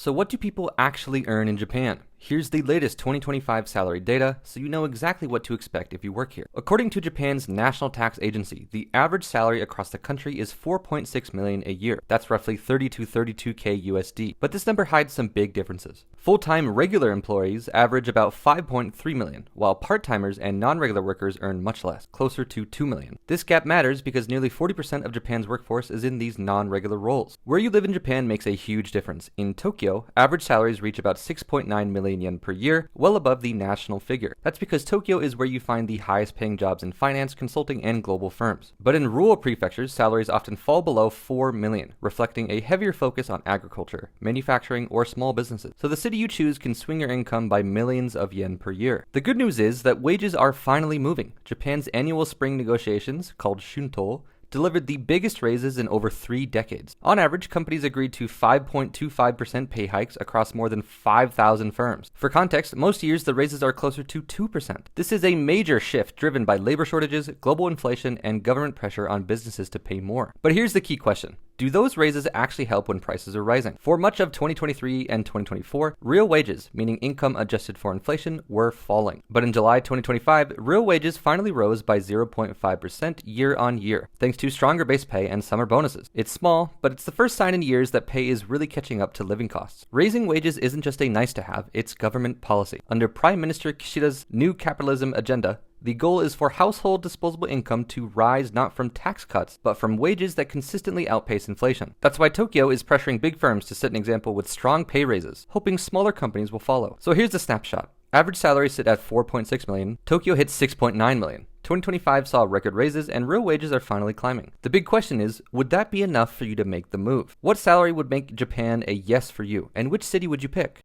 So what do people actually earn in Japan? Here's the latest 2025 salary data, so you know exactly what to expect if you work here. According to Japan's National Tax Agency, the average salary across the country is 4.6 million a year. That's roughly 30 to 32k USD. But this number hides some big differences. Full-time regular employees average about 5.3 million, while part-timers and non-regular workers earn much less, closer to 2 million. This gap matters because nearly 40% of Japan's workforce is in these non-regular roles. Where you live in Japan makes a huge difference. In Tokyo, average salaries reach about 6.9 million yen per year, well above the national figure. That's because Tokyo is where you find the highest paying jobs in finance, consulting, and global firms. But in rural prefectures, salaries often fall below 4 million, reflecting a heavier focus on agriculture, manufacturing, or small businesses. So the city you choose can swing your income by millions of yen per year. The good news is that wages are finally moving. Japan's annual spring negotiations, called Shunto, delivered the biggest raises in over 3 decades. On average, companies agreed to 5.25% pay hikes across more than 5,000 firms. For context, most years the raises are closer to 2%. This is a major shift driven by labor shortages, global inflation, and government pressure on businesses to pay more. But here's the key question. Do those raises actually help when prices are rising? For much of 2023 and 2024, real wages, meaning income adjusted for inflation, were falling. But in July 2025, real wages finally rose by 0.5% year on year, thanks to stronger base pay and summer bonuses. It's small, but it's the first sign in years that pay is really catching up to living costs. Raising wages isn't just a nice to have, it's government policy. Under Prime Minister Kishida's new capitalism agenda, the goal is for household disposable income to rise not from tax cuts, but from wages that consistently outpace inflation. That's why Tokyo is pressuring big firms to set an example with strong pay raises, hoping smaller companies will follow. So here's a snapshot. Average salaries sit at 4.6 million. Tokyo hit 6.9 million. 2025 saw record raises and real wages are finally climbing. The big question is, would that be enough for you to make the move? What salary would make Japan a yes for you, and which city would you pick?